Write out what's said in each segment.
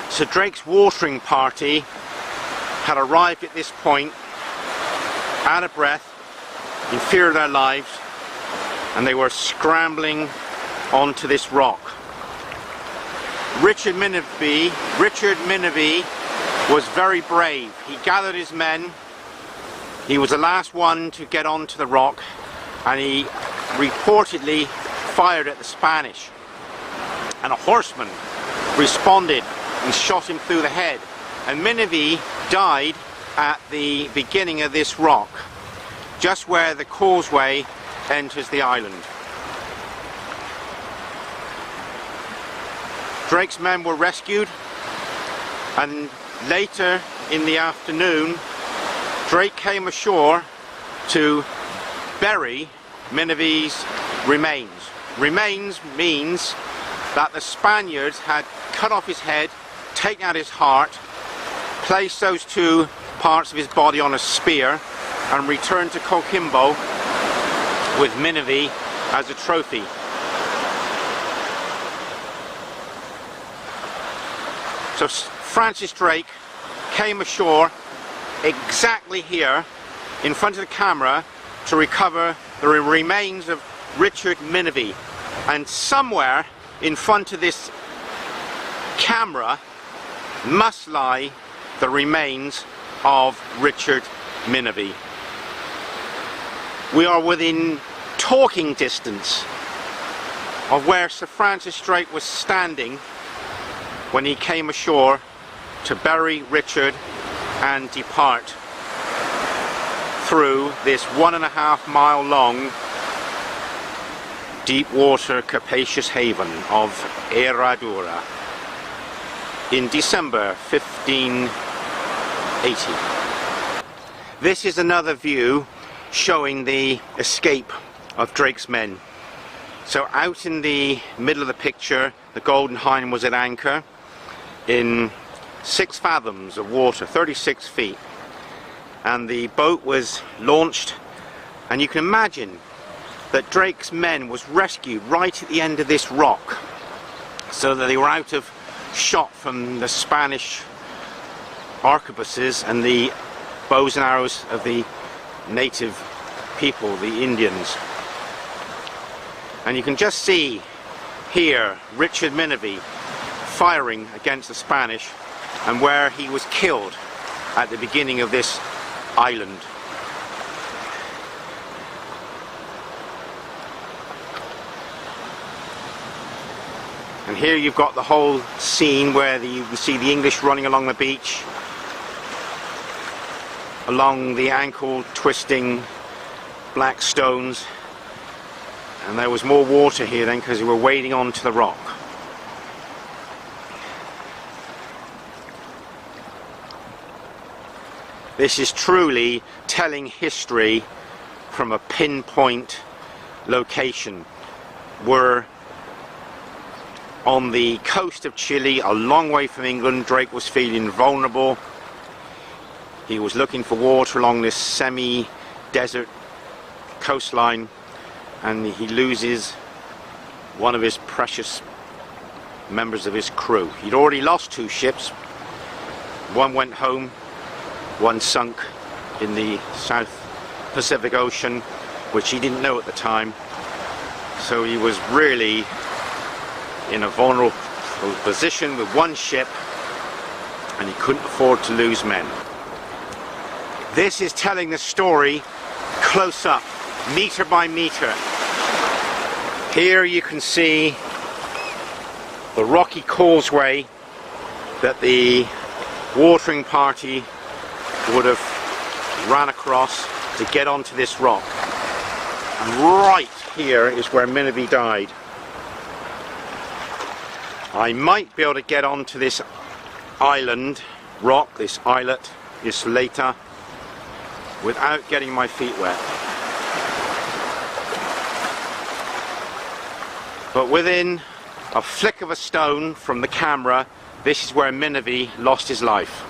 So Drake's watering party had arrived at this point, out of breath, in fear of their lives, and they were scrambling onto this rock. Richard Minivy was very brave. He gathered his men. He was the last one to get onto the rock, and he reportedly fired at the Spanish. And a horseman responded and shot him through the head. And Minivy died at the beginning of this rock, just where the causeway enters the island. Drake's men were rescued, and later in the afternoon Drake came ashore to bury Minivy's remains. Remains means that the Spaniards had cut off his head, taken out his heart, placed those two parts of his body on a spear, and returned to Coquimbo with Minivy as a trophy. So Francis Drake came ashore exactly here in front of the camera to recover the remains of Richard Minivy, and somewhere in front of this camera must lie the remains of Richard Minivy. We are within talking distance of where Sir Francis Drake was standing when he came ashore to bury Richard and depart through this 1.5 mile long deep water capacious haven of Herradura in December 1580. This is another view showing the escape of Drake's men. So out in the middle of the picture, the Golden Hind was at anchor in 6 fathoms of water, 36 feet, and the boat was launched, and you can imagine that Drake's men was rescued right at the end of this rock, so that they were out of shot from the Spanish arquebuses and the bows and arrows of the native people, the Indians. And you can just see here Richard Minivy firing against the Spanish, and where he was killed at the beginning of this island. And here you've got the whole scene where you can see the English running along the beach, along the ankle twisting black stones, and there was more water here then because they were wading onto the rock. This is truly telling history from a pinpoint location. We're on the coast of Chile, a long way from England. Drake was feeling vulnerable. He was looking for water along this semi-desert coastline, and he loses one of his precious members of his crew. He'd already lost 2 ships. One went home, one sunk in the South Pacific Ocean, which he didn't know at the time. So he was really in a vulnerable position with 1 ship, and he couldn't afford to lose men. This is telling the story close up, meter by meter. Here you can see the rocky causeway that the watering party would have ran across to get onto this rock. And right here is where Minivy died. I might be able to get onto this island rock, this islet, this isleta, without getting my feet wet. But within a flick of a stone from the camera, this is where Minivy lost his life.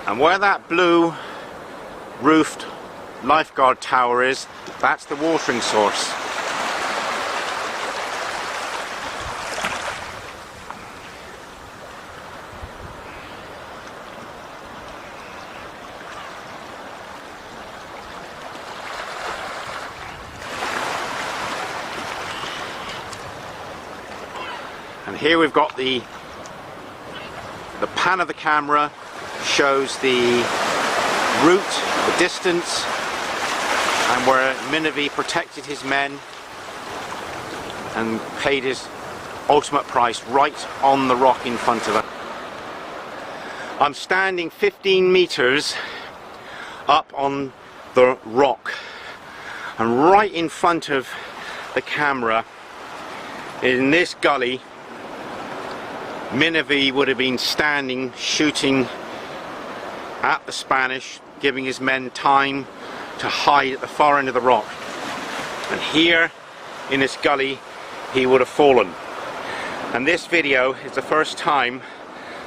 And where that blue roofed lifeguard tower is, that's the watering source. And here we've got the pan of the camera shows the route, the distance, and where Minivy protected his men and paid his ultimate price right on the rock in front of us. I'm standing 15 meters up on the rock, and right in front of the camera in this gully Minivy would have been standing shooting at the Spanish, giving his men time to hide at the far end of the rock, and here in this gully he would have fallen. And this video is the first time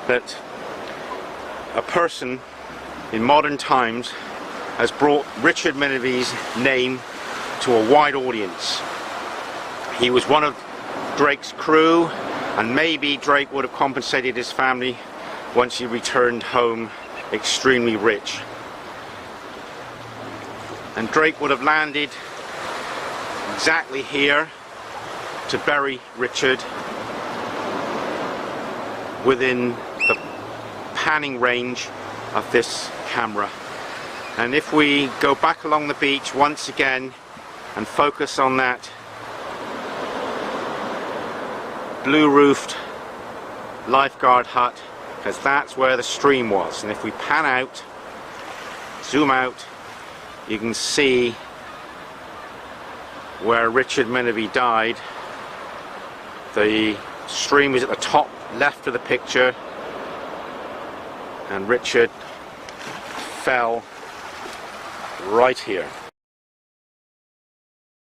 that a person in modern times has brought Richard Minivy's name to a wide audience. He was one of Drake's crew, and maybe Drake would have compensated his family once he returned home extremely rich. And Drake would have landed exactly here to bury Richard within the panning range of this camera. And if we go back along the beach once again and focus on that blue roofed lifeguard hut, because that's where the stream was, and if we pan out, zoom out, you can see where Richard Minivy died. The stream is at the top left of the picture, and Richard fell right here.